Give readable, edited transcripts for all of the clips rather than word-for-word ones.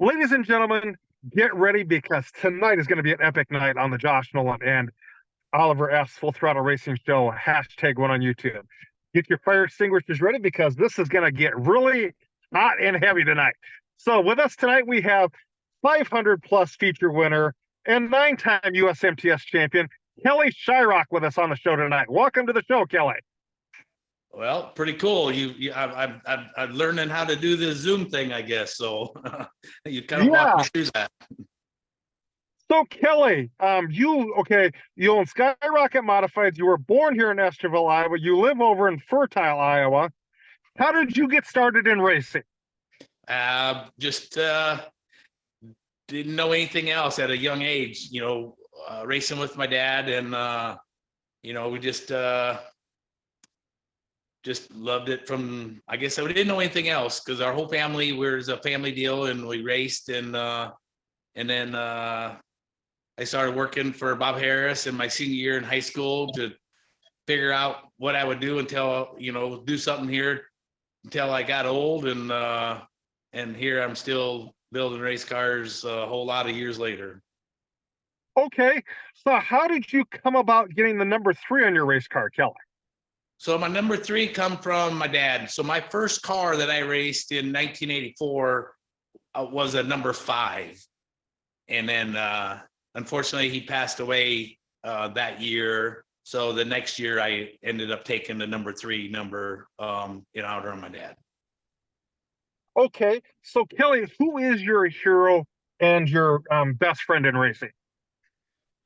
Ladies and gentlemen, get ready because tonight is going to be an epic night on the Josh Nolan and Oliver F's Full Throttle Racing Show, #1 on YouTube. Get your fire extinguishers ready because this is going to get really hot and heavy tonight. So with us tonight, we have 500 plus feature winner and 9-time USMTS champion, Kelly Shyrock, with us on the show tonight. Welcome to the show, Kelly. Well, pretty cool. I'm learning how to do this Zoom thing, I guess. So you kind of walk me through that. So Kelly, you own Skyrocket Modifieds. You were born here in Esterville, Iowa. You live over in Fertile, Iowa. How did you get started in racing? Just didn't know anything else at a young age. Racing with my dad, and we just loved it from, I guess I didn't know anything else because our whole family was a family deal and we raced, and then I started working for Bob Harris in my senior year in high school to figure out what I would do until, do something here until I got old, and here I'm still building race cars a whole lot of years later. Okay, so how did you come about getting the number 3 on your race car, Kelly? So my number 3 come from my dad. So my first car that I raced in 1984 was a number 5. And then unfortunately he passed away that year. So the next year I ended up taking the number 3 number in honor of my dad. Okay, so Kelly, who is your hero and your best friend in racing?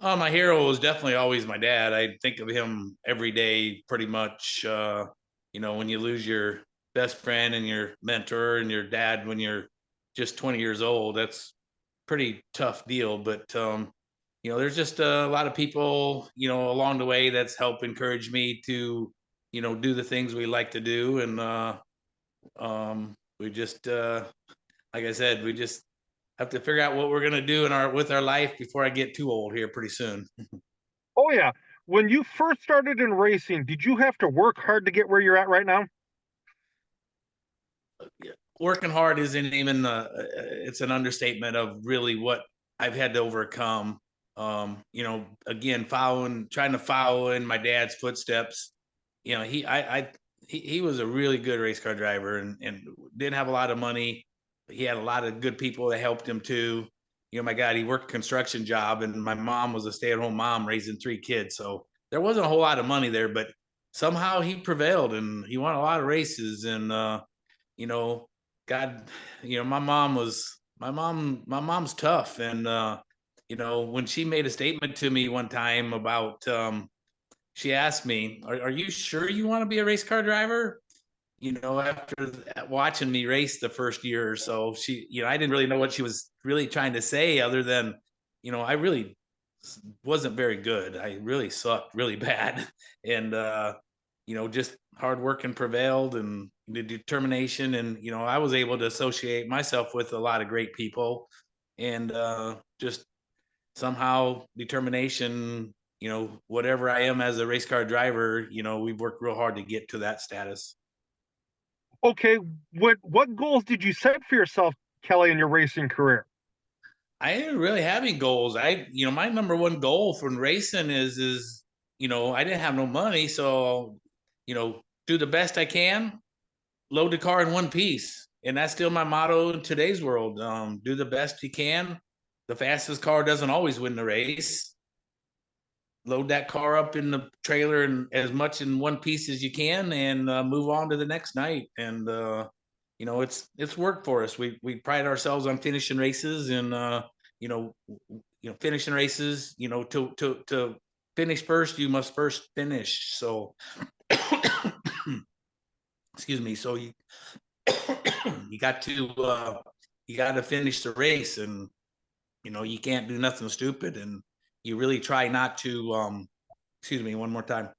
My hero was definitely always my dad. I think of him every day, pretty much. When you lose your best friend and your mentor and your dad when you're just 20 years old, that's pretty tough deal. But there's just a lot of people, along the way that's helped encourage me to, do the things we like to do. And we just, like I said, we just have to figure out what we're going to do with our life before I get too old here pretty soon. Oh yeah. When you first started in racing, did you have to work hard to get where you're at right now? Working hard isn't even it's an understatement of really what I've had to overcome. Again, trying to follow in my dad's footsteps. He was a really good race car driver and didn't have a lot of money. He had a lot of good people that helped him too. My God, he worked a construction job, and my mom was a stay-at-home mom raising 3 kids. So there wasn't a whole lot of money there, but somehow he prevailed and he won a lot of races. And God, my mom's tough. And when she made a statement to me one time about she asked me, are you sure you want to be a race car driver? After watching me race the first year or so, I didn't really know what she was really trying to say other than, I really wasn't very good. I really sucked really bad. And, just hard work and prevailed, and the determination. And, I was able to associate myself with a lot of great people, and just somehow determination, whatever I am as a race car driver, we've worked real hard to get to that status. Okay, what goals did you set for yourself, Kelly, in your racing career? I didn't really have any goals. My number one goal from racing is I didn't have no money, so do the best I can, load the car in one piece, and that's still my motto in today's world. Do the best you can. The fastest car doesn't always win the race. Load that car up in the trailer and as much in one piece as you can, and move on to the next night. And it's worked for us. We pride ourselves on finishing races, and finishing races. To finish first, you must first finish. So, excuse me. So you you got to finish the race, and you can't do nothing stupid, and you really try not to excuse me one more time.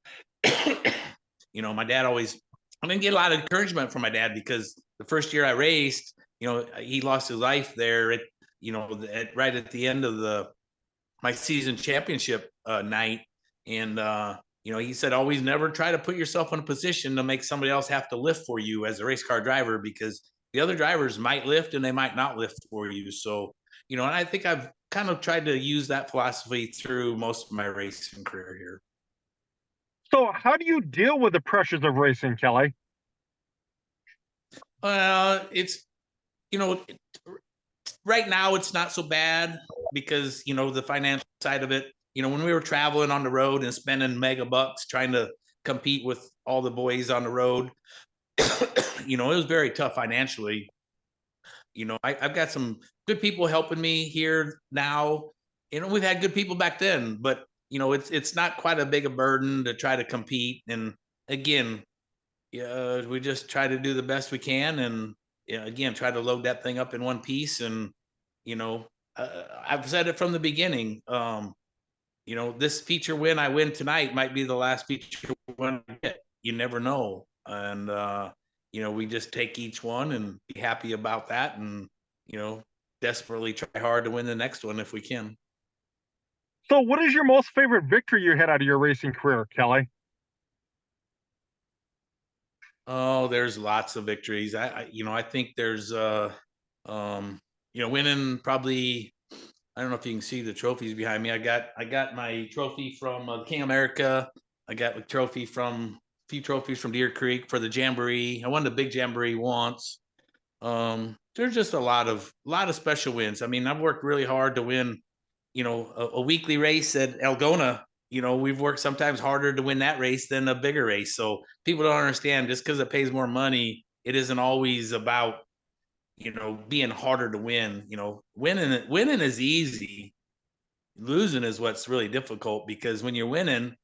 My dad always, I didn't get a lot of encouragement from my dad because the first year I raced, he lost his life there right at the end of my season championship night. And he said, always never try to put yourself in a position to make somebody else have to lift for you as a race car driver, because the other drivers might lift and they might not lift for you. So, and I think I've kind of tried to use that philosophy through most of my racing career here. So how do you deal with the pressures of racing, Kelly? It's, you know, right now it's not so bad because, the financial side of it, when we were traveling on the road and spending mega bucks trying to compete with all the boys on the road, it was very tough financially. I've got some good people helping me here now. We've had good people back then, but it's not quite a big a burden to try to compete. And again, yeah, we just try to do the best we can, and again, try to load that thing up in one piece. And you know, I've said it from the beginning. This feature win I win tonight might be the last feature win I get. You never know, and we just take each one and be happy about that, and desperately try hard to win the next one if we can. So what is your most favorite victory you had out of your racing career, Kelly? Oh, there's lots of victories. I think there's winning probably. I don't know if you can see the trophies behind me. I got my trophy from King America. I got a trophy from a few trophies from Deer Creek for the jamboree. I won the big jamboree once. There's just a lot of special wins. I mean, I've worked really hard to win, a weekly race at Algona. We've worked sometimes harder to win that race than a bigger race. So people don't understand, just because it pays more money, it isn't always about being harder to win. Winning is easy. Losing is what's really difficult, because when you're winning,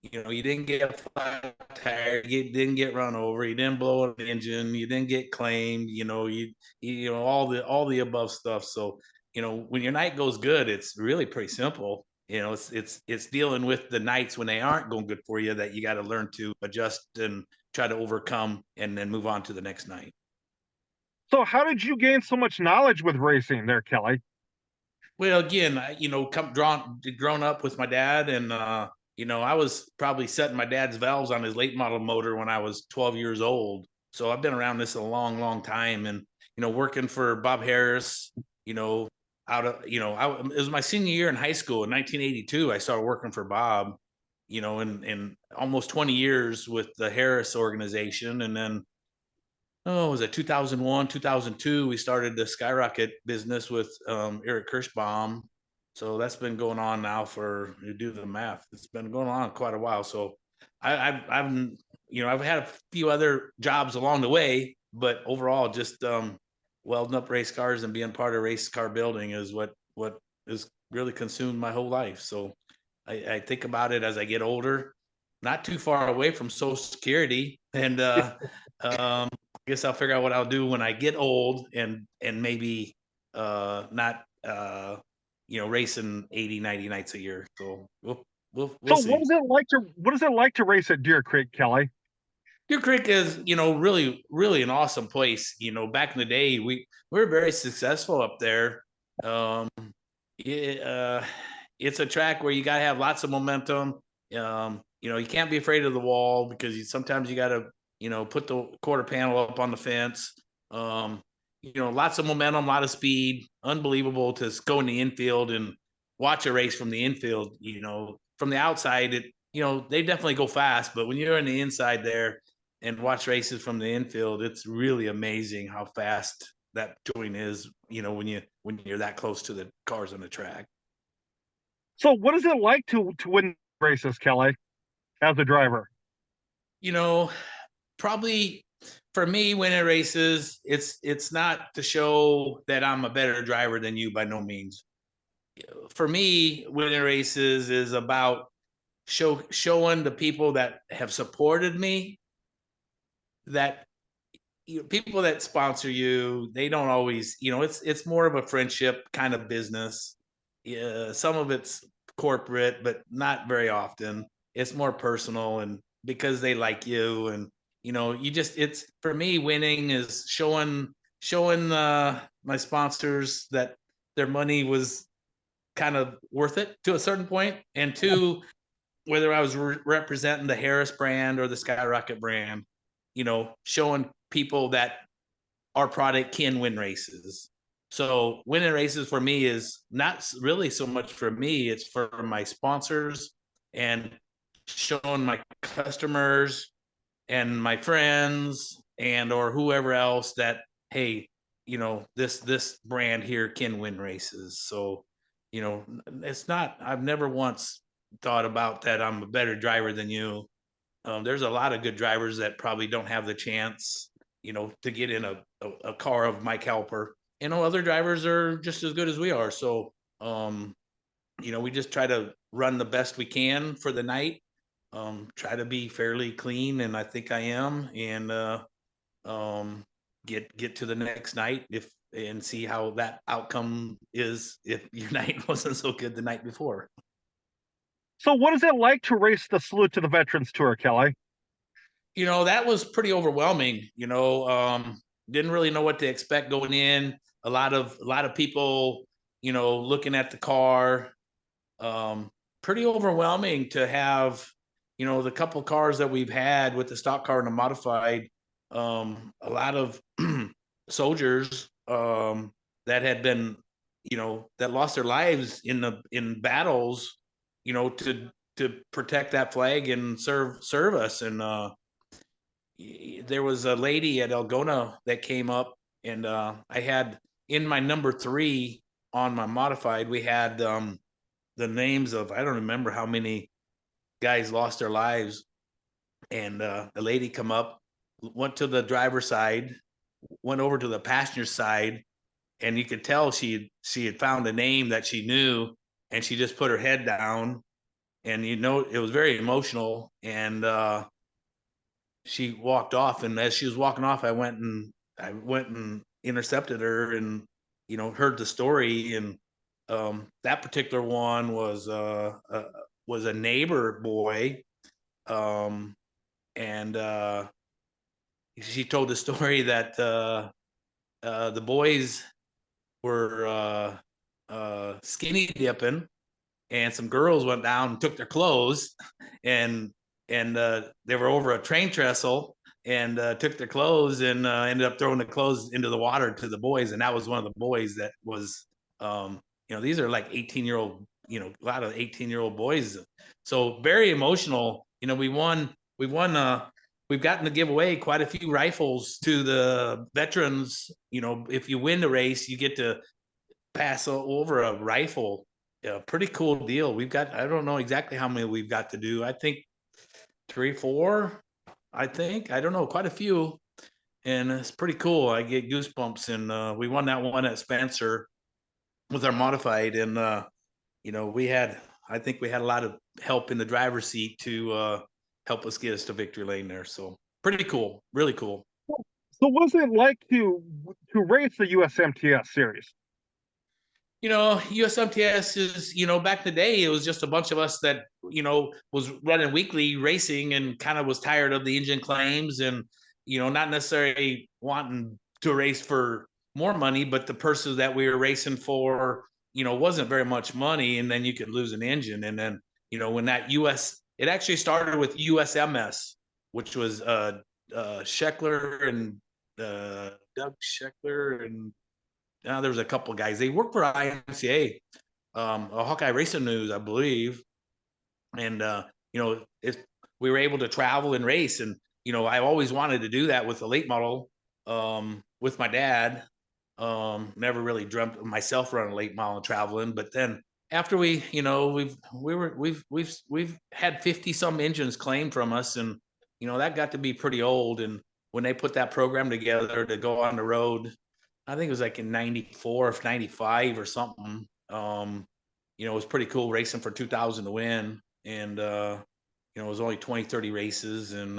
you didn't get flat tire, you didn't get run over, you didn't blow an engine, you didn't get claimed, all the above stuff. So, when your night goes good, it's really pretty simple. It's dealing with the nights when they aren't going good for you that you got to learn to adjust and try to overcome, and then move on to the next night. So how did you gain so much knowledge with racing there, Kelly? Well, again, grown up with my dad, and I was probably setting my dad's valves on his late model motor when I was 12 years old. So I've been around this a long, long time, and working for Bob Harris. It was my senior year in high school in 1982. I started working for Bob. In almost 20 years with the Harris organization, and then was it 2001, 2002? We started the Skyrocket business with Eric Kirschbaum. So that's been going on now for, you do the math, it's been going on quite a while. So I've had a few other jobs along the way, but overall, just welding up race cars and being part of race car building is what has really consumed my whole life. So I think about it as I get older, not too far away from Social Security, and um, guess I'll figure out what I'll do when I get old, and maybe not racing 80, 90 nights a year. So we'll So see. what is it like to race at Deer Creek, Kelly? Deer Creek is, really, really an awesome place. Back in the day, we were very successful up there. Um, it, it's a track where you got to have lots of momentum. You can't be afraid of the wall, because sometimes you got to, put the quarter panel up on the fence. Lots of momentum, a lot of speed, unbelievable to go in the infield and watch a race from the infield. From the outside, they definitely go fast, but when you're in the inside there and watch races from the infield, it's really amazing how fast that joint is, when you're that close to the cars on the track. So what is it like to win races, Kelly, as a driver? You know, Probably for me, winning races, it's not to show that I'm a better driver than you, by no means. For me, winning races is about showing the people that have supported me that, people that sponsor you, they don't always, it's more of a friendship kind of business. Yeah, some of it's corporate, but not very often. It's more personal, and because they like you, and it's, for me, winning is showing my sponsors that their money was kind of worth it to a certain point, and two, whether I was representing the Harris brand or the Skyrocket brand, showing people that our product can win races. So winning races for me is not really so much for me, it's for my sponsors and showing my customers and my friends and or whoever else that, hey, this brand here can win races. So it's not, I've never once thought about that I'm a better driver than you. There's a lot of good drivers that probably don't have the chance, to get in a car of Mike Halper. Other drivers are just as good as we are. So, we just try to run the best we can for the night. Try to be fairly clean, and I think I am, and um, get to the next night and see how that outcome is if your night wasn't so good the night before. So, what is it like to race the Salute to the Veterans Tour, Kelly? That was pretty overwhelming. Didn't really know what to expect going in. A lot of people, looking at the car. Um, Pretty overwhelming to have, the couple cars that we've had with the stock car and the modified. A lot of soldiers that had been, that lost their lives in battles, to protect that flag and serve us. And there was a lady at Elgona that came up, and I had in my number 3 on my modified, we had the names of, I don't remember how many guys lost their lives. And a lady come up, went to the driver's side, went over to the passenger side, and you could tell she had found a name that she knew, and she just put her head down, and it was very emotional. And she walked off, and as she was walking off, I went and intercepted her, and heard the story. And that particular one was a neighbor boy, um, and she told the story that the boys were skinny dipping, and some girls went down and took their clothes, and they were over a train trestle, and took their clothes, and ended up throwing the clothes into the water to the boys. And that was one of the boys that was, these are like 18-year-old, a lot of 18-year-old boys. So very emotional. We've gotten to give away quite a few rifles to the veterans. If you win the race, you get to pass over a rifle. Yeah, pretty cool deal. I don't know exactly how many we've got to do. I think 3, 4. I think, I don't know, quite a few. And it's pretty cool. I get goosebumps. And we won that one at Spencer with our modified. And, I think we had a lot of help in the driver's seat to help us get us to victory lane there. So pretty cool. Really cool. So, what is it like to race the USMTS series? USMTS is, back in the day, it was just a bunch of us that, was running weekly racing and kind of was tired of the engine claims and, not necessarily wanting to race for more money, but the person that we were racing for, wasn't very much money. And then you could lose an engine. And then, when it actually started with USMS, which was Scheckler and Doug Scheckler, and there was a couple of guys. They worked for IMCA, Hawkeye Racing News, I believe. And we were able to travel and race. And I always wanted to do that with the late model, with my dad. Never really dreamt of myself running a late model and traveling. But then after we've had 50 some engines claimed from us, and that got to be pretty old. And when they put that program together to go on the road, I think it was like in 94 or 95 or something. It was pretty cool racing for 2,000 to win. And, it was only 20, 30 races. And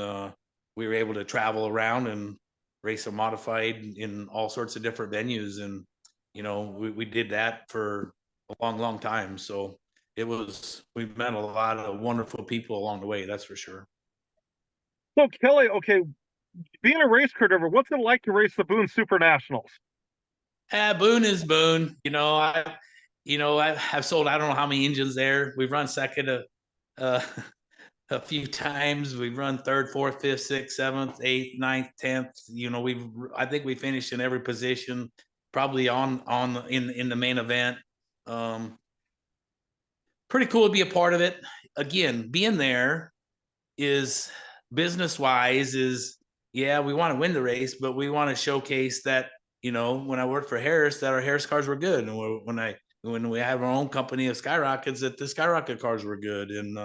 we were able to travel around and race a modified in all sorts of different venues. And, we did that for a long, long time. So we've met a lot of wonderful people along the way. That's for sure. So, Kelly, okay, being a race car driver, what's it like to race the Boone Super Nationals? Boone is Boone. I've sold, I don't know how many engines there. We've run second to a few times. We've run third, fourth, fifth, sixth, seventh, eighth, ninth, 10th. I think we finished in every position, probably in the main event. Um, Pretty cool to be a part of it. Again, being there is business wise is, yeah, we want to win the race, but we want to showcase that, when I worked for Harris, that our Harris cars were good. And when we have our own company of Skyrockets, that the Skyrocket cars were good. And,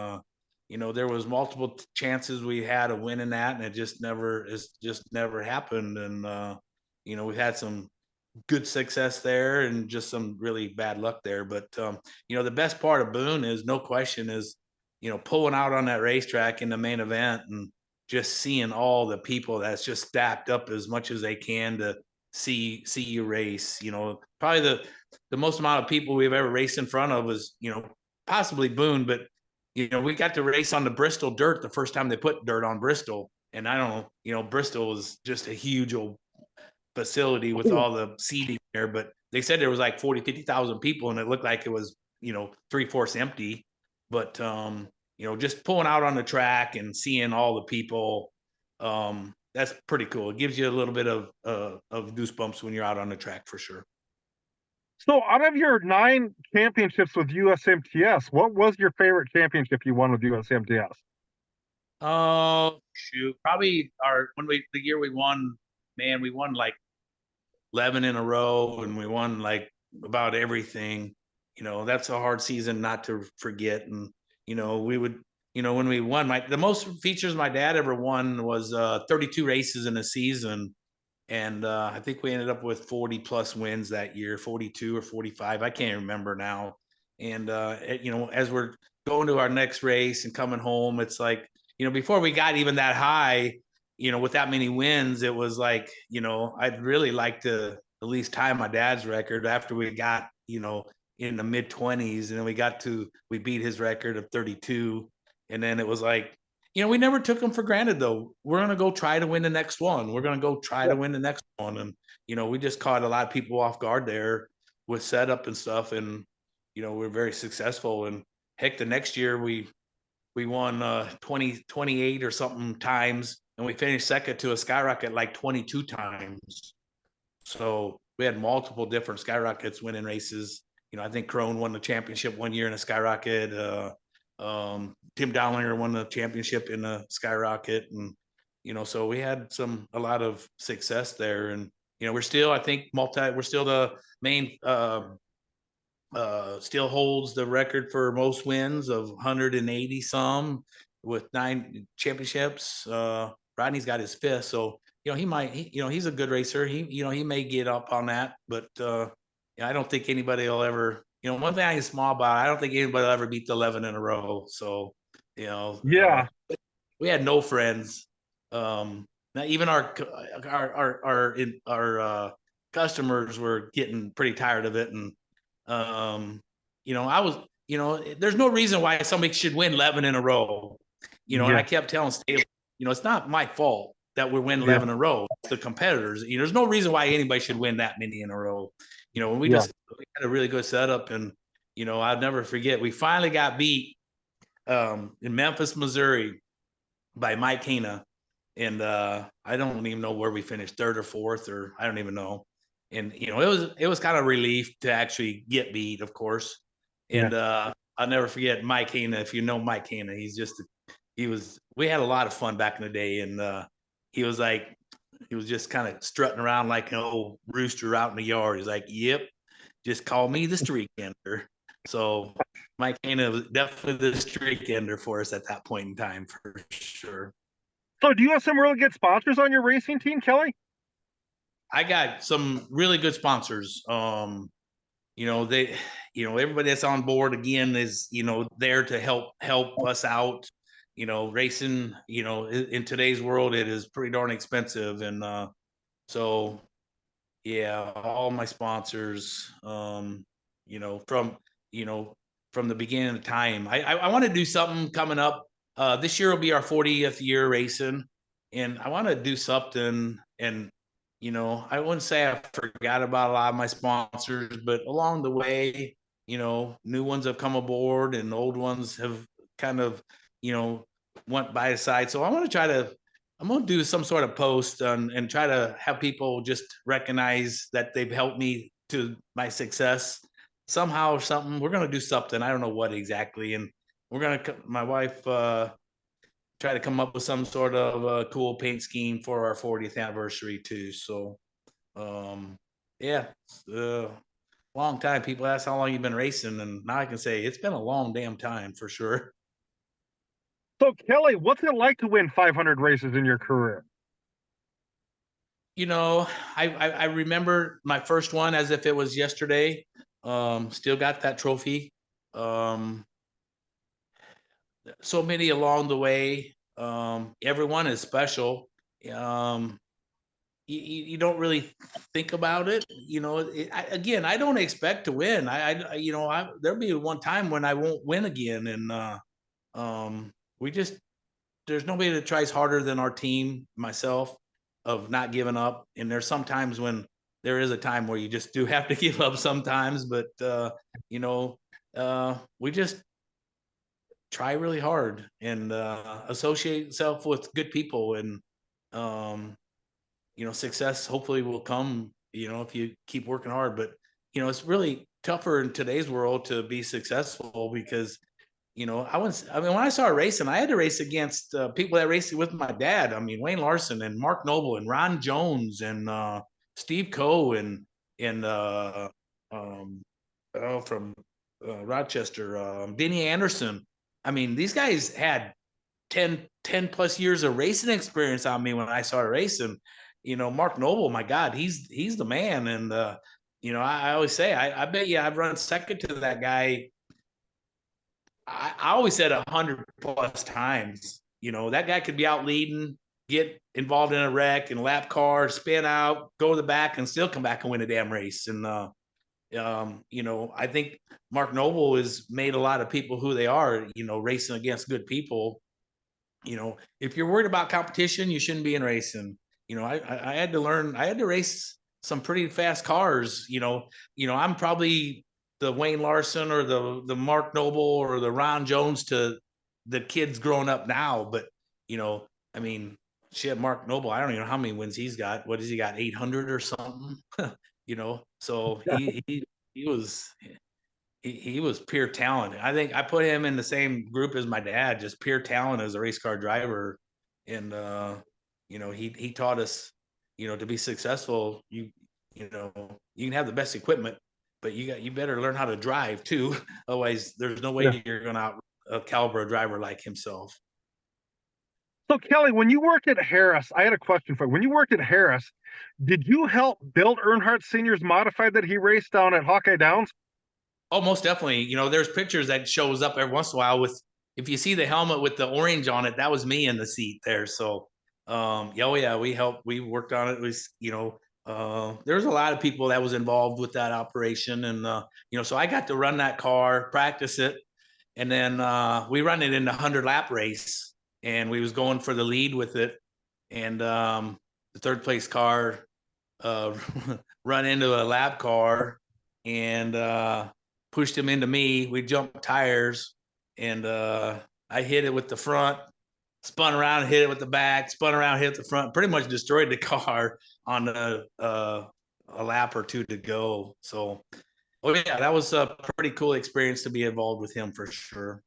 there was multiple chances we had of winning that, and it's just never happened. And, we've had some good success there and just some really bad luck there. But the best part of Boone is no question is, pulling out on that racetrack in the main event and just seeing all the people that's just stacked up as much as they can to see you race. Probably the most amount of people we've ever raced in front of was, possibly Boone, but we got to race on the Bristol dirt the first time they put dirt on Bristol. And I don't know, Bristol was just a huge old facility with all the seating there, but they said there was like 40, 50,000 people, and it looked like it was, 3/4 empty. But, just pulling out on the track and seeing all the people, that's pretty cool. It gives you a little bit of goosebumps when you're out on the track for sure. So, out of your 9 championships with USMTS, what was your favorite championship you won with USMTS? Oh, shoot. Probably the year we won, man, we won like 11 in a row, and we won like about everything. That's a hard season not to forget. And we would, when we won, the most features my dad ever won was 32 races in a season. And I think we ended up with 40 plus wins that year, 42 or 45, I can't remember now. And as we're going to our next race and coming home, it's like, before we got even that high, with that many wins, it was like, I'd really like to at least tie my dad's record after we got, in the mid 20s. And then we beat his record of 32. And then it was like, we never took them for granted, though. We're going to go try to win the next one. We're going to go try to win the next one. And, we just caught a lot of people off guard there with setup and stuff. And, we're very successful. And heck, the next year we won 28 or something times, and we finished second to a Skyrocket like 22 times. So we had multiple different Skyrockets winning races. I think Crone won the championship one year in a Skyrocket. Tim Dowlinger won the championship in a Skyrocket. And, so we had a lot of success there. And, we're still, I think, we're still the main, still holds the record for most wins of 180 some with 9 championships. Rodney's got his 5th, so he's a good racer. He may get up on that, but I don't think anybody will ever. One thing I can small about, I don't think anybody will ever beat the 11 in a row. So Yeah. We had no friends. Not even our customers were getting pretty tired of it. And I was, there's no reason why somebody should win 11 in a row. And I kept telling Staley, it's not my fault that we win 11 in a row. It's the competitors. There's no reason why anybody should win that many in a row. We had a really good setup. And I'll never forget, we finally got beat in Memphis, Missouri by Mike Hina. And I don't even know where we finished, 3rd or 4th, or I don't even know. And it was kind of relief to actually get beat, of course. And I'll never forget Mike Hina. If you know Mike Hina, we had a lot of fun back in the day. And he was just kind of strutting around like an old rooster out in the yard. He's like, yep, just call me the streak ender. So Mike Hina was definitely the streak ender for us at that point in time, for sure. So, do you have some really good sponsors on your racing team, Kelly? I got some really good sponsors. Everybody that's on board again is, there to help us out. Racing, in today's world, it is pretty darn expensive. And so, yeah, all my sponsors, from the beginning of time, I want to do something coming up. This year will be our 40th year racing, and I want to do something. And I wouldn't say I forgot about a lot of my sponsors, but along the way, new ones have come aboard and old ones have kind of, went by his side. So I'm going to do some sort of post and try to have people just recognize that they've helped me to my success somehow or something. We're going to do something. I don't know what exactly. And we're going to, my wife, try to come up with some sort of cool paint scheme for our 40th anniversary too. So, yeah, long time. People ask how long you've been racing, and now I can say it's been a long damn time for sure. So Kelly, what's it like to win 500 races in your career? You know, I remember my first one as if it was yesterday. Still got that trophy. Um, so many along the way. Everyone is special. Um, you don't really think about it. You know, again, I don't expect to win. You know, there'll be one time when I won't win again, and we just there's nobody that tries harder than our team, myself, of not giving up. And there's sometimes when there is a time where you just do have to give up sometimes, but you know, we just try really hard and associate yourself with good people, and um, you know, success hopefully will come, you know, if you keep working hard. But you know, it's really tougher in today's world to be successful because you know, I mean, when I started racing, I had to race against people that raced with my dad. I mean, Wayne Larson and Mark Noble and Ron Jones and Steve Coe and um, from Rochester, Vinny Anderson. I mean, these guys had 10 plus years of racing experience on me when I started racing. You know, Mark Noble, my God, he's the man. And you know, I always say, I bet you I've run second to that guy. I always said 100 plus times. You know, that guy could be out leading, get involved in a wreck and lap car, spin out, go to the back, and still come back and win a damn race. And you know, I think Mark Noble has made a lot of people who they are. You know, racing against good people. You know, if you're worried about competition, you shouldn't be in racing. You know, I had to learn. I had to race some pretty fast cars. You know, I'm probably the Wayne Larson or the Mark Noble or the Ron Jones to the kids growing up now. But you know, I mean, shit, Mark Noble. I don't even know how many wins he's got. What has he got? 800 or something. You know, so he was he was pure talent. I think I put him in the same group as my dad, just pure talent as a race car driver. And you know, he taught us, you know, to be successful, you know, you can have the best equipment, but you better learn how to drive too. Otherwise, there's no Yeah. way you're gonna out caliber a driver like himself. So Kelly, when you worked at Harris, I had a question for you. When you worked at Harris, did you help build Earnhardt Senior's modified that he raced down at Hawkeye Downs? Oh, most definitely. You know, there's pictures that shows up every once in a while with if you see the helmet with the orange on it, that was me in the seat there. So yeah, oh yeah, we helped, we worked on it. It was, you know, there's a lot of people that was involved with that operation. And you know, so I got to run that car, practice it, and then we run it in the 100 lap race and we was going for the lead with it. And the third place car uh, run into a lap car and pushed him into me. We jumped tires and I hit it with the front, spun around, hit it with the back, spun around, hit the front, pretty much destroyed the car on a lap or two to go. So, oh yeah, that was a pretty cool experience to be involved with him for sure.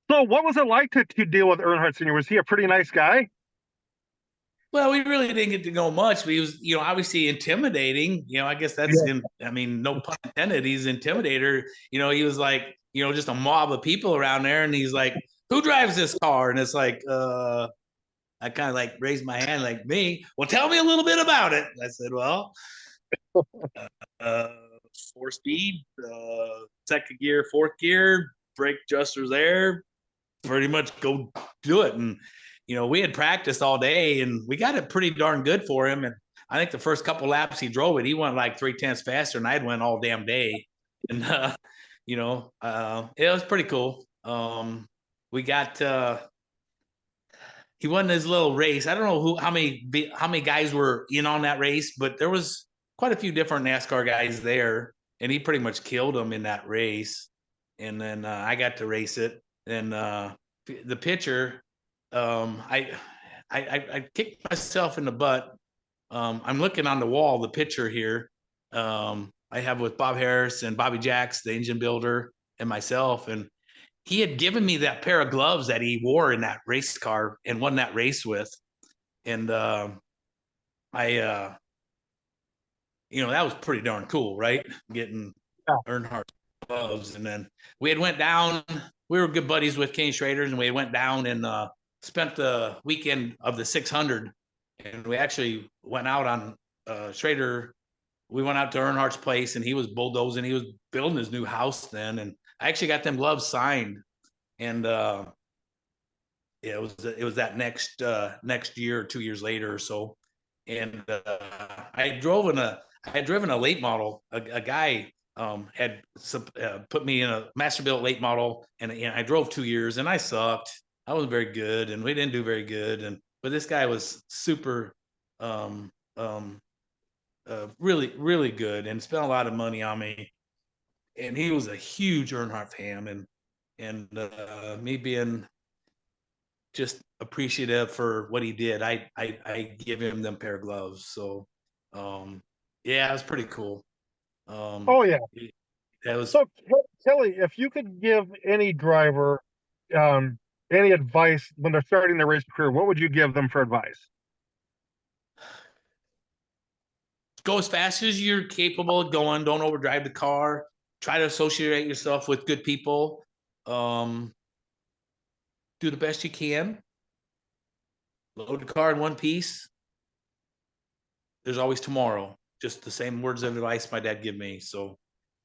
So what was it like to deal with Earnhardt Senior? Was he a pretty nice guy? Well, we really didn't get to know much. But he was, you know, obviously intimidating. You know, I guess that's Yeah. in. I mean, no pun intended. He's an intimidator. You know, he was like, you know, just a mob of people around there, and he's like, "Who drives this car?" And it's like, I kind of like raised my hand, like me. Well, tell me a little bit about it. I said, well, uh, 4 speed, second gear, fourth gear, brake adjusters there, pretty much go do it. And you know, we had practiced all day and we got it pretty darn good for him. And I think the first couple laps he drove it, he went like 3/10 faster than I'd went all damn day. And you know, it was pretty cool. We got he won his little race. I don't know how many guys were in on that race, but there was quite a few different NASCAR guys there, and he pretty much killed them in that race. And then I got to race it, and the pitcher, I kicked myself in the butt. I'm looking on the wall, the picture here. I have with Bob Harris and Bobby Jacks, the engine builder, and myself. And he had given me that pair of gloves that he wore in that race car and won that race with. And I, that was pretty darn cool, right? Getting Yeah. Earnhardt gloves. And then we had went down. We were good buddies with Kenny Schrader's, and we went down and spent the weekend of the 600. And we actually went out on Schrader. We went out to Earnhardt's place, and he was bulldozing. He was building his new house then, and I actually got them gloves signed. And yeah, it was that next year or 2 years later or so. And I had driven a late model. A guy had put me in a master built late model, and I drove 2 years, and I sucked. I wasn't very good, and we didn't do very good. But this guy was super, um, really, really good, and spent a lot of money on me. And he was a huge Earnhardt fan, and me being just appreciative for what he did. I give him them pair of gloves. So yeah, it was pretty cool. Oh yeah. That was So Kelly, if you could give any driver um, any advice when they're starting their race career, what would you give them for advice? go as fast as you're capable of going. Don't overdrive the car. Try to associate yourself with good people. Um, do the best you can. Load the car in one piece. There's always tomorrow. Just the same words of advice my dad gave me. So,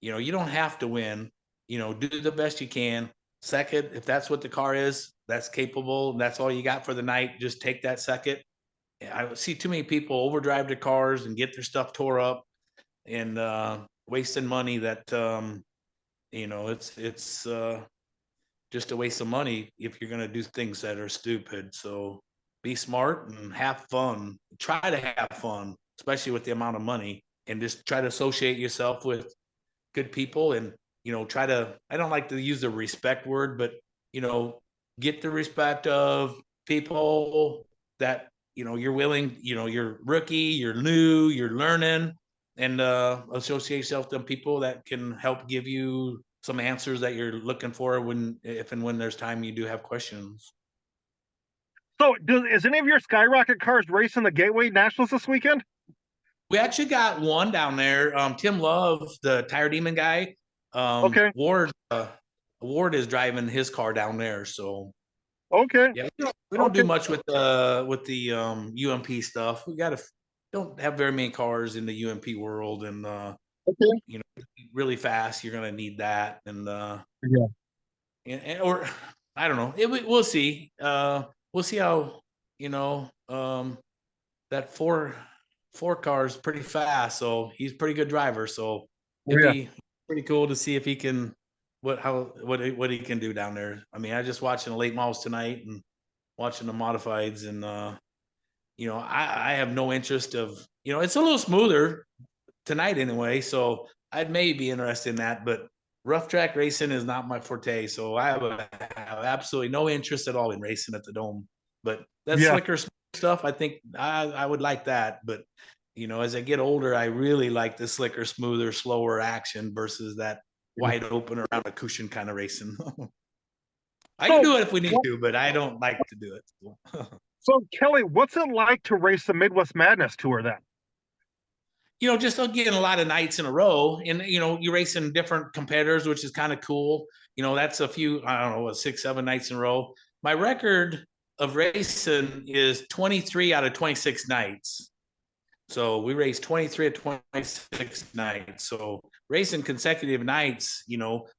you don't have to win. Do the best you can. Second, if that's what the car is, that's capable. That's all you got for the night. Just take that second. I see too many people overdrive their cars and get their stuff tore up and wasting money. That it's just a waste of money if you're going to do things that are stupid. So be smart and have fun. Try to have fun, especially with the amount of money, and just try to associate yourself with good people. And try to, I don't like to use the respect word, but you know get the respect of people that you're willing. You're rookie, you're new, you're learning, and associate yourself with people that can help give you some answers that you're looking for when, if and when there's time you do have questions. So, is any of your Skyrocket cars racing the Gateway Nationals this weekend? We actually got one down there. Tim Love, the Tire Demon guy. Okay. Ward is driving his car down there. So Okay. yeah, we don't Okay. do much with the UMP stuff. Don't have very many cars in the UMP world, and Okay. really fast. You're gonna need that, and Yeah. or I don't know. We'll see. We'll see how that four car is pretty fast, so he's a pretty good driver. So Oh, it'd yeah. be pretty cool to see if he can what he can do down there. I mean, I just watching the late models tonight and watching the modifieds, and I have no interest of it's a little smoother tonight anyway, so I'd maybe be interested in that, but rough track racing is not my forte, so have absolutely no interest at all in racing at the Dome. But that Yeah. slicker stuff, I think I would like that. But as I get older, I really like the slicker, smoother, slower action versus that wide open around a cushion kind of racing. I can So, do it if we need what- to, but I don't like to do it. so Kelly, what's it like to race the Midwest Madness Tour then? Just getting a lot of nights in a row, and you're racing different competitors, which is kind of cool. That's a few, I don't know, what, 6, 7 nights in a row. My record of racing is 23 out of 26 nights. So we raced 23 of 26 nights. So racing consecutive nights,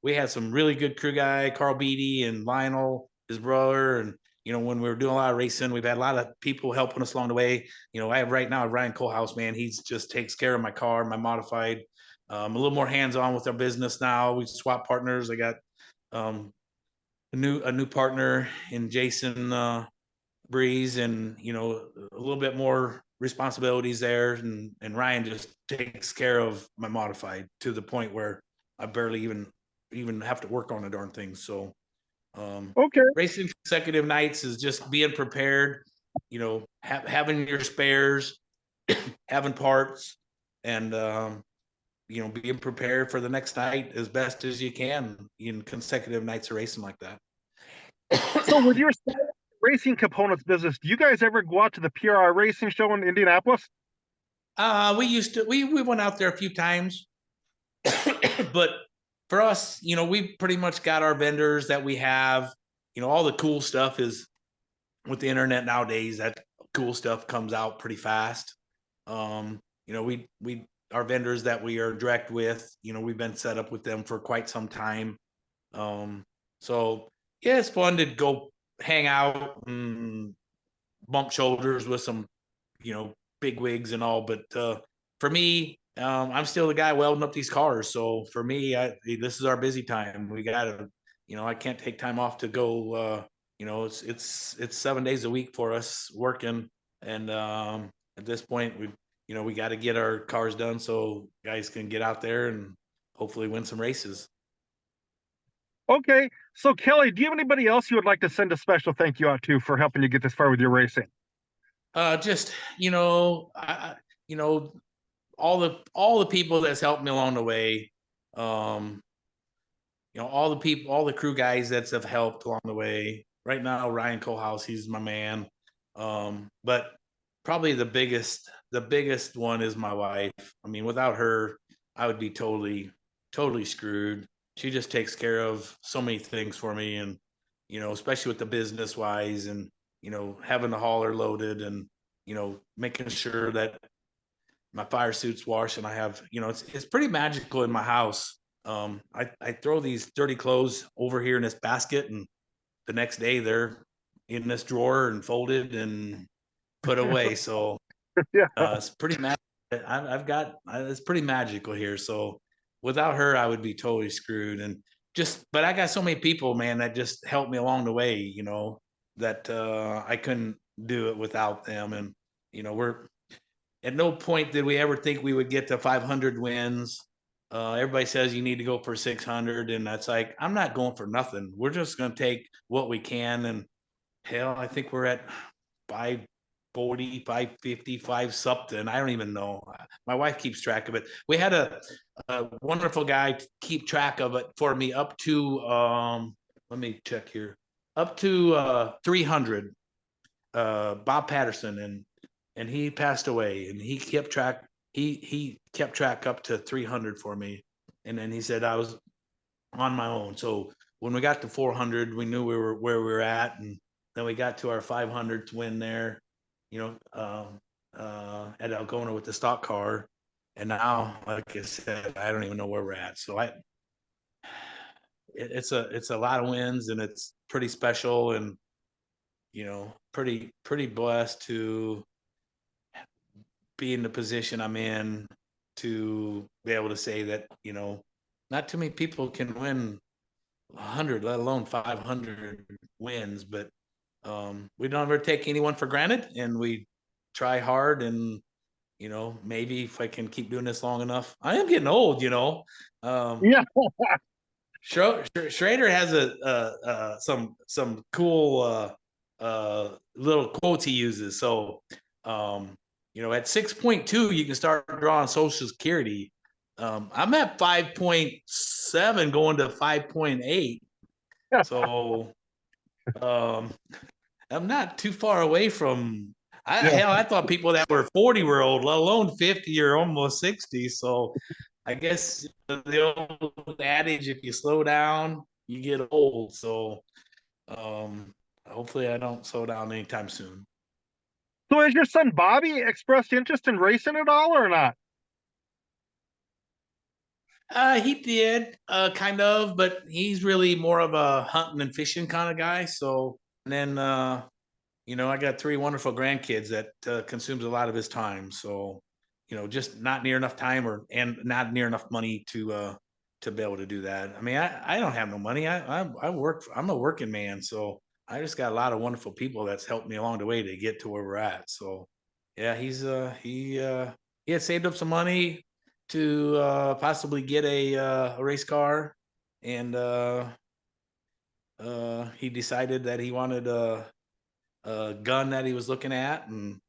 we had some really good crew guy, Carl Beatty and Lionel, his brother. And, when we were doing a lot of racing, we've had a lot of people helping us along the way. I have right now Ryan Kohlhaus, man. He's just takes care of my car, my modified. A little more hands-on with our business now. We swap partners. I got a new partner in Jason Breeze, and a little bit more responsibilities there, and Ryan just takes care of my modified to the point where I barely even have to work on the darn thing. So Okay. Racing consecutive nights is just being prepared, having your spares, having parts, and being prepared for the next night as best as you can in consecutive nights of racing like that. So with your racing components business, do you guys ever go out to the PRI racing show in Indianapolis? We went out there a few times, but for us, we pretty much got our vendors that we have. All the cool stuff is with the internet nowadays. That cool stuff comes out pretty fast. We our vendors that we are direct with, we've been set up with them for quite some time. So yeah, it's fun to go hang out and bump shoulders with some, big wigs and all. But for me, I'm still the guy welding up these cars. So for me, this is our busy time. We gotta, I can't take time off to go. It's 7 days a week for us working, and at this point, we got to get our cars done so guys can get out there and hopefully win some races. Okay. So Kelly, do you have anybody else you would like to send a special thank you out to for helping you get this far with your racing? Just all the people that's helped me along the way. Um, all the crew guys that have helped along the way. Right now, Ryan Kohlhaus, he's my man. But probably the biggest one is my wife. I mean, without her, I would be totally screwed. She just takes care of so many things for me, and especially with the business wise, and having the hauler loaded, and making sure that my fire suit's washed, and I have, it's pretty magical in my house. I throw these dirty clothes over here in this basket, and the next day they're in this drawer and folded and put away. So Yeah. it's pretty magic. It's pretty magical here. So without her, I would be totally screwed. But I got so many people, man, that just helped me along the way. That I couldn't do it without them. And we're at no point did we ever think we would get to 500 wins. Everybody says you need to go for 600, and that's like, I'm not going for nothing. We're just going to take what we can. And hell, I think we're at 540, 550, five something. I don't even know. My wife keeps track of it. We had a wonderful guy keep track of it for me up to, let me check here, up to 300, Bob Patterson. And he passed away, and he kept track. He kept track up to 300 for me, and then he said I was on my own. So when we got to 400, we knew we were where we were at, and then we got to our 500th win there, at Algona with the stock car, and now, like I said, I don't even know where we're at. So it's a lot of wins, and it's pretty special, and pretty blessed to be in the position I'm in, to be able to say that, not too many people can win 100, let alone 500 wins. But we don't ever take anyone for granted, and we try hard. And maybe if I can keep doing this long enough, I am getting old. Yeah. Schrader has some cool little quotes he uses. So at 6.2, you can start drawing Social Security. I'm at 5.7 going to 5.8. So I'm not too far away from. Yeah. I thought people that were 40 were old, let alone 50 or almost 60. So I guess the old adage, if you slow down, you get old. So hopefully I don't slow down anytime soon. So has your son Bobby expressed interest in racing at all or not? He did, kind of, but he's really more of a hunting and fishing kind of guy. So, and then, I got three wonderful grandkids that consumes a lot of his time. So, just not near enough time, and not near enough money to be able to do that. I mean, I don't have no money. I work. I'm a working man, so I just got a lot of wonderful people that's helped me along the way to get to where we're at. So, yeah, he had saved up some money to possibly get a race car, and he decided that he wanted a gun that he was looking at, and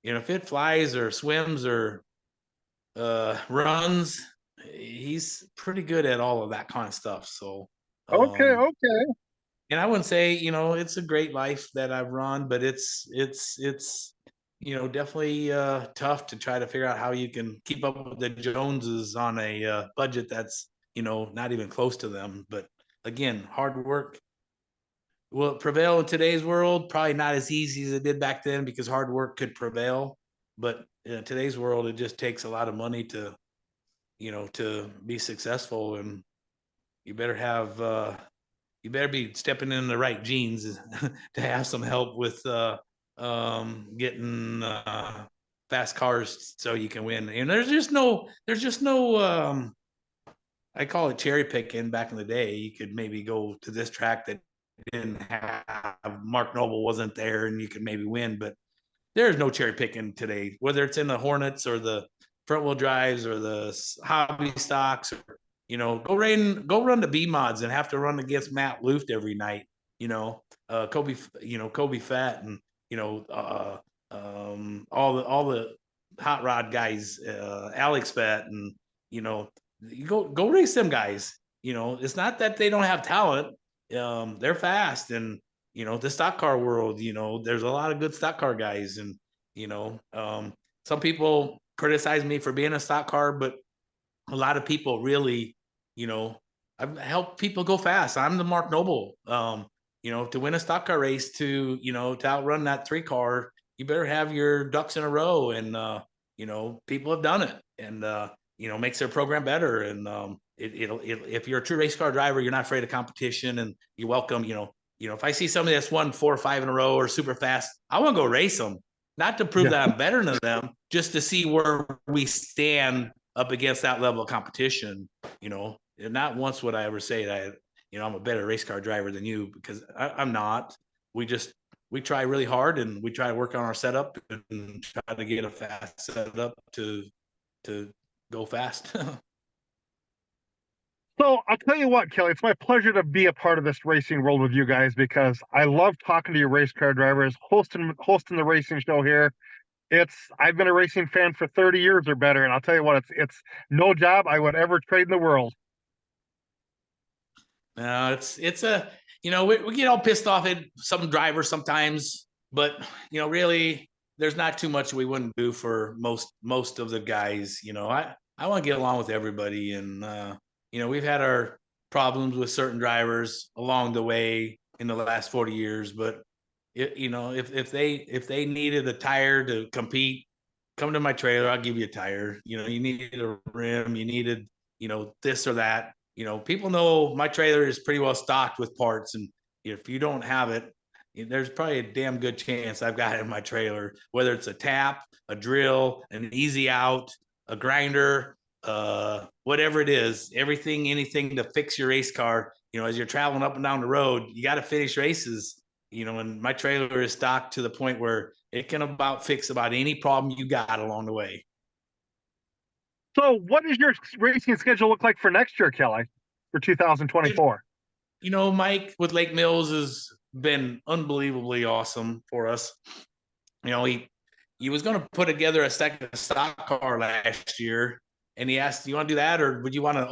if it flies or swims or runs, he's pretty good at all of that kind of stuff. So, Okay, um, okay. and I wouldn't say it's a great life that I've run, but it's definitely tough to try to figure out how you can keep up with the Joneses on a budget that's not even close to them. But again, hard work will it prevail in today's world? Probably not as easy as it did back then because hard work could prevail. But in today's world, it just takes a lot of money to be successful, and you better have you better be stepping in the right jeans to have some help with getting fast cars so you can win. And there's just no I call it cherry picking. Back in the day, you could maybe go to this track that didn't have Mark Noble wasn't there, and you could maybe win. But there's no cherry picking today, whether it's in the Hornets or the front wheel drives or the hobby stocks. Or, go run the B mods and have to run against Matt Luft every night. Kobe Fat, and all the hot rod guys, Alex Fat, and you go race them guys. It's not that they don't have talent. They're fast, and the stock car world. There's a lot of good stock car guys, and some people criticize me for being a stock car, but a lot of people really, you know, I've helped people go fast. I'm the Mark Noble. To win a stock car race, to outrun that 3 car, you better have your ducks in a row. And people have done it, and makes their program better. And if you're a true race car driver, you're not afraid of competition, and you're welcome. If I see somebody that's won 4 or 5 in a row or super fast, I want to go race them, not to prove Yeah. that I'm better than them, just to see where we stand up against that level of competition. And not once would I ever say that I'm a better race car driver than you, because I'm not. We try really hard, and we try to work on our setup and try to get a fast setup to go fast. So I'll tell you what, Kelly, it's my pleasure to be a part of this racing world with you guys because I love talking to your race car drivers, hosting the racing show here. I've been a racing fan for 30 years or better, and I'll tell you what, it's no job I would ever trade in the world. No, it's a we get all pissed off at some drivers sometimes, but really there's not too much we wouldn't do for most of the guys. I want to get along with everybody, and we've had our problems with certain drivers along the way in the last 40 years, but if they needed a tire to compete, come to my trailer, I'll give you a tire. You needed a rim, you needed this or that. People know my trailer is pretty well stocked with parts, and if you don't have it, there's probably a damn good chance I've got it in my trailer, whether it's a tap, a drill, an easy out, a grinder, whatever it is, anything to fix your race car. As you're traveling up and down the road, you got to finish races. And my trailer is stocked to the point where it can fix about any problem you got along the way. So, what does your racing schedule look like for next year, Kelly, for 2024? Mike with Lake Mills has been unbelievably awesome for us. He was going to put together a second stock car last year, and he asked, "Do you want to do that, or would you want an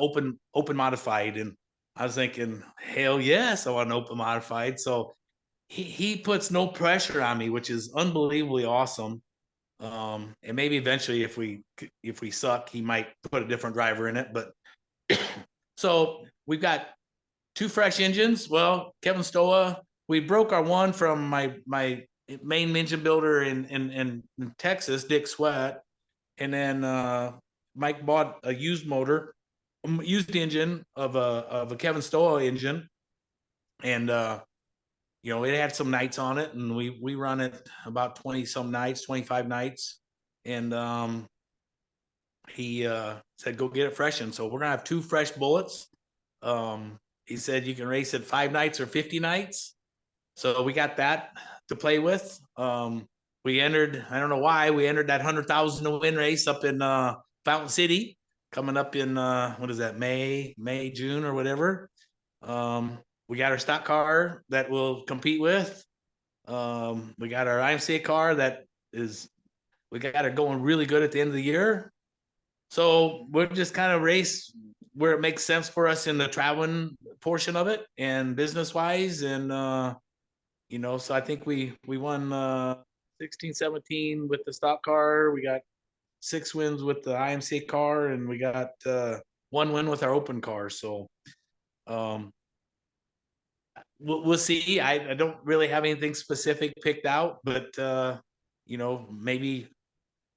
open modified?" And I was thinking, hell yes, I want an open modified. So he puts no pressure on me, which is unbelievably awesome. And maybe eventually, if we suck, he might put a different driver in it. But so we've got 2 fresh engines. Well, Kevin Stoa, we broke our one from my main engine builder in Texas, Dick Sweat, and then Mike bought a used engine of a Kevin Stoa engine, and it had some nights on it, and we run it about 20 some nights, 25 nights, and he said go get it freshened. So we're gonna have 2 fresh bullets. He said you can race it 5 nights or 50 nights. So we got that to play with. We entered, I don't know why, we entered that 100,000 to win race up in Fountain City, coming up in what is that, May, June or whatever. we got our stock car that we'll compete with. We got our IMCA car that is, we got it going really good at the end of the year. So we'll just kind of race where it makes sense for us in the traveling portion of it and business wise. And, so I think we won 16, 17 with the stock car. We got 6 wins with the IMCA car, and we got 1 win with our open car. So um, we'll see. I don't really have anything specific picked out, but maybe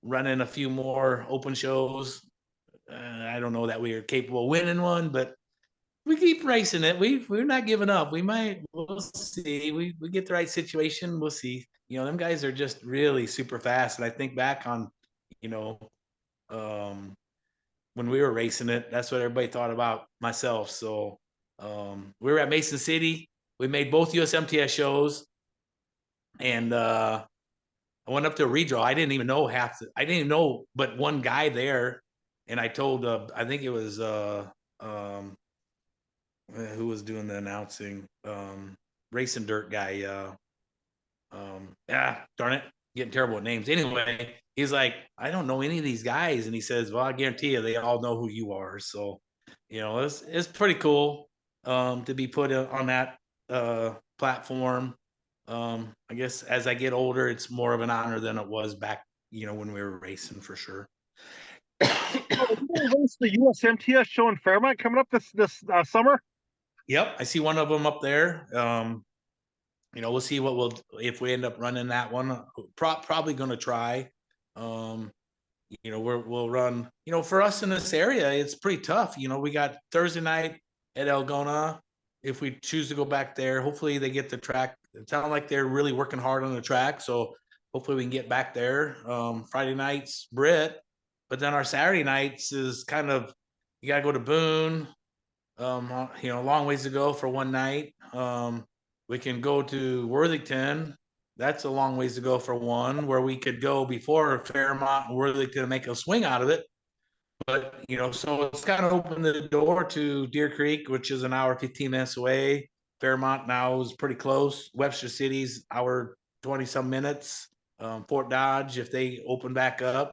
running a few more open shows. I don't know that we are capable of winning one, but we keep racing it. We're not giving up. We'll see. We get the right situation. We'll see. Them guys are just really super fast. And I think back on, you know, um, when we were racing it, that's what everybody thought about myself. So we were at Mason City. We made both USMTS shows, and I went up to a redraw. I didn't even know I didn't even know but one guy there, and I told I think it was um, who was doing the announcing, racing dirt guy. Darn it, getting terrible with names. Anyway, he's like, I don't know any of these guys, and he says, well, I guarantee you, they all know who you are. So, it's pretty cool to be put on that platform. I guess as I get older, it's more of an honor than it was back, when we were racing for sure. Oh, are you gonna race the USMTS show in Fairmont coming up this summer? Yep, I see one of them up there. We'll see if we end up running that one. Probably going to try. Um, we'll run. For us in this area, it's pretty tough. We got Thursday night at Algona. If we choose to go back there, hopefully they get the track. It sounds like they're really working hard on the track, so hopefully we can get back there. Friday nights, Britt, but then our Saturday nights is kind of, you gotta go to Boone. A long ways to go for one night. We can go to Worthington. That's a long ways to go for one, where we could go before Fairmont and Worthington to make a swing out of it. But, so it's kind of opened the door to Deer Creek, which is an hour, 15 minutes away. Fairmont now is pretty close. Webster City's hour, 20 some minutes. Fort Dodge, if they open back up.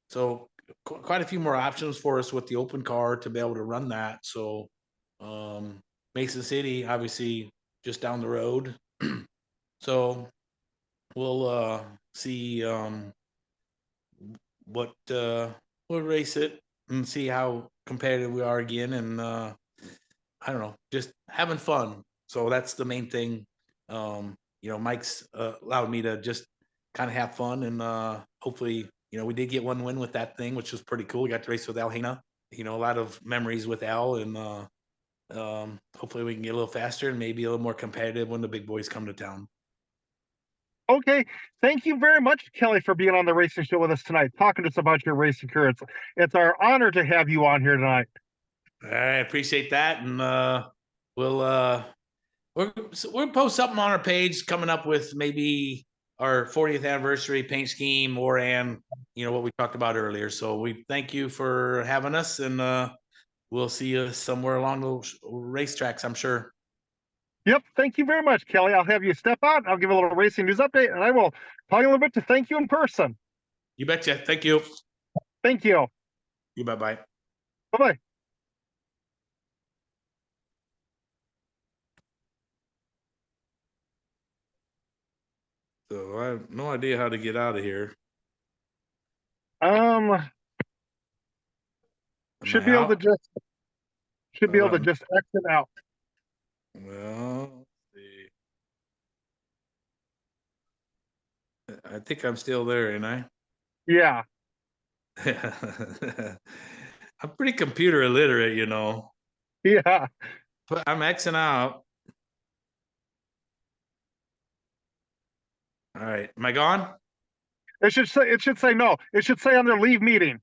So quite a few more options for us with the open car to be able to run that. So Mason City, obviously, just down the road. So we'll see what we'll race it and see how competitive we are again. And I don't know, just having fun. So that's the main thing. Mike's allowed me to just kind of have fun, and hopefully, we did get one win with that thing, which was pretty cool. We got to race with Al Hina. A lot of memories with Al, and hopefully we can get a little faster and maybe a little more competitive when the big boys come to town. Okay, thank you very much, Kelly, for being on the racing show with us tonight, talking to us about your racing career. It's our honor to have you on here tonight. I appreciate that, and we'll post something on our page coming up with maybe our 40th anniversary paint scheme, and what we talked about earlier. So we thank you for having us, and we'll see you somewhere along those racetracks, I'm sure. Yep, thank you very much, Kelly. I'll have you step out. I'll give a little racing news update, and I will talk a little bit to thank you in person. You betcha. Thank you. Thank you. You bye-bye. Bye-bye. So I have no idea how to get out of here. Should be able to just exit out. Well, let's see. I think I'm still there, ain't I? Yeah. I'm pretty computer illiterate, Yeah. but I'm Xing out. All right. Am I gone? It should say no. It should say on their leave meeting.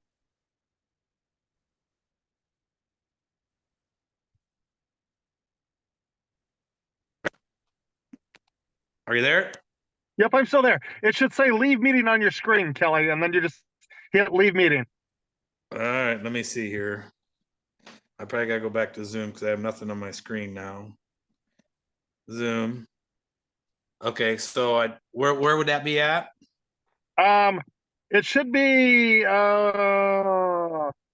Are you there? Yep, I'm still there. It should say leave meeting on your screen, Kelly, and then you just hit leave meeting. All right, let me see here. I probably gotta go back to Zoom because I have nothing on my screen now. Zoom. Okay, so where would that be at? It should be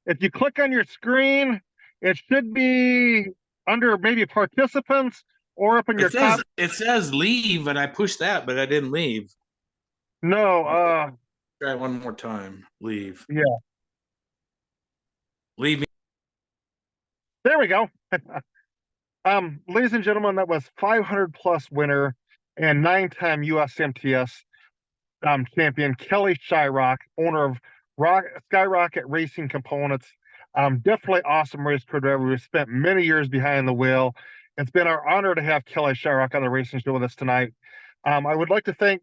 if you click on your screen, it should be under maybe participants or up in your top. It says leave, and I pushed that, but I didn't leave. No, Try it one more time. Leave. yeah, Leave me. there we go. Ladies and gentlemen, that was 500 plus winner and 9-time USMTS champion Kelly Shyrock, owner of Skyrocket Racing Components. Definitely awesome race car driver. We've spent many years behind the wheel. It's been our honor to have Kelly Shyrock on the racing show with us tonight. I would like to thank,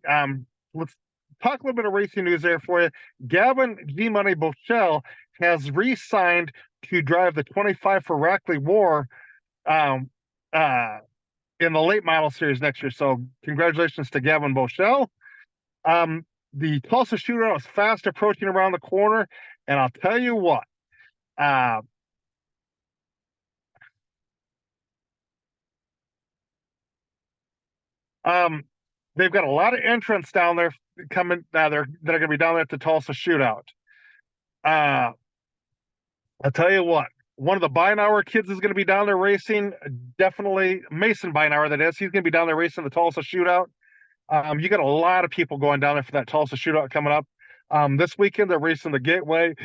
let's talk a little bit of racing news there for you. Gavin G Money Bochelle has re signed to drive the 25 for Rackley War um, in the late model series next year. So, congratulations to Gavin Bochelle. The Tulsa shootout is fast approaching around the corner, and I'll tell you what, they've got a lot of entrants down there coming. That are going to be down there at the Tulsa shootout. I'll tell you what, one of the Beinauer kids is going to be down there racing. Definitely Mason Beinauer, that is. He's going to be down there racing the Tulsa shootout. You got a lot of people going down there for that Tulsa shootout coming up. This weekend, they're racing the Gateway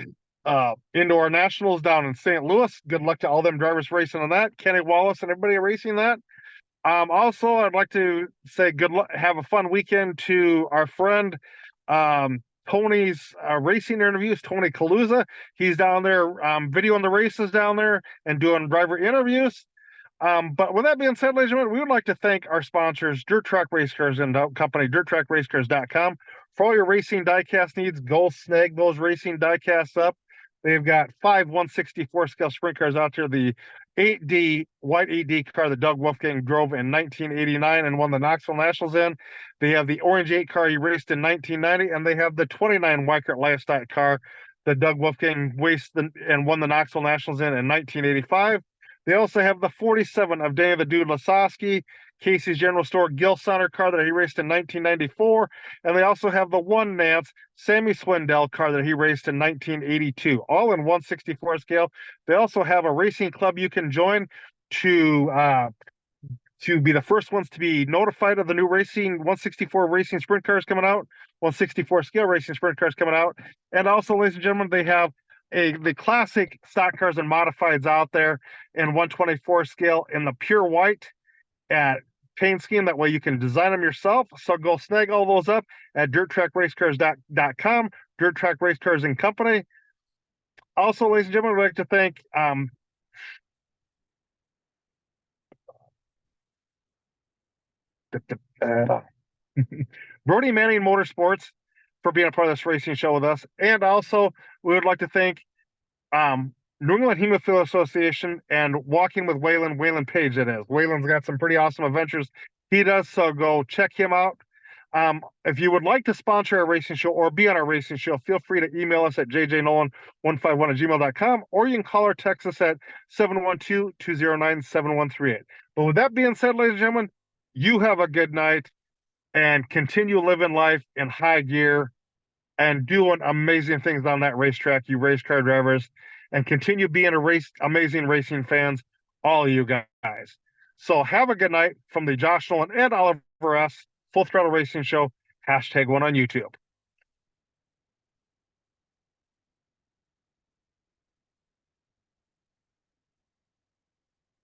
Indoor Nationals down in St. Louis. Good luck to all them drivers racing on that. Kenny Wallace and everybody racing that. Also, I'd like to say good luck, have a fun weekend to our friend Tony's racing interviews, Tony Calusa. He's down there videoing the races down there and doing driver interviews. But with that being said, ladies and gentlemen, we would like to thank our sponsors, Dirt Track Race Cars and company, dirttrackracecars.com. For all your racing diecast needs, go snag those racing diecasts up. They've got 5 164 scale sprint cars out there. The 8D, white 8D car that Doug Wolfgang drove in 1989 and won the Knoxville Nationals in. They have the orange 8 car he raced in 1990, and they have the 29 Weikert Lifestyle car that Doug Wolfgang raced and won the Knoxville Nationals in 1985. They also have the 47 of Danny the Dude Lasowski, Casey's General Store Gil Sonner car that he raced in 1994. And they also have the 1 Nance Sammy Swindell car that he raced in 1982, all in 164 scale. They also have a racing club you can join to be the first ones to be notified of the new racing 164 racing sprint cars coming out, 164 scale racing sprint cars coming out. And also, ladies and gentlemen, they have the classic stock cars and modifieds out there in 124 scale in the pure white at paint scheme. That way you can design them yourself. So go snag all those up at dirttrackracecars.com, Dirt Track Race Cars and Company. Also, ladies and gentlemen, I'd like to thank Brody Manning Motorsports for being a part of this racing show with us. And also, we would like to thank New England Hemophilia Association and Walking with Waylon Page, it is. Waylon's got some pretty awesome adventures he does, so go check him out. If you would like to sponsor our racing show or be on our racing show, feel free to email us at jjnolan151@gmail.com, or you can call or text us at 712-209-7138. But with that being said, ladies and gentlemen, you have a good night and continue living life in high gear and doing amazing things on that racetrack, you race car drivers, and continue being amazing racing fans, all of you guys. So have a good night from the Josh Nolan and Oliver S. Full Throttle Racing Show, #1 on YouTube.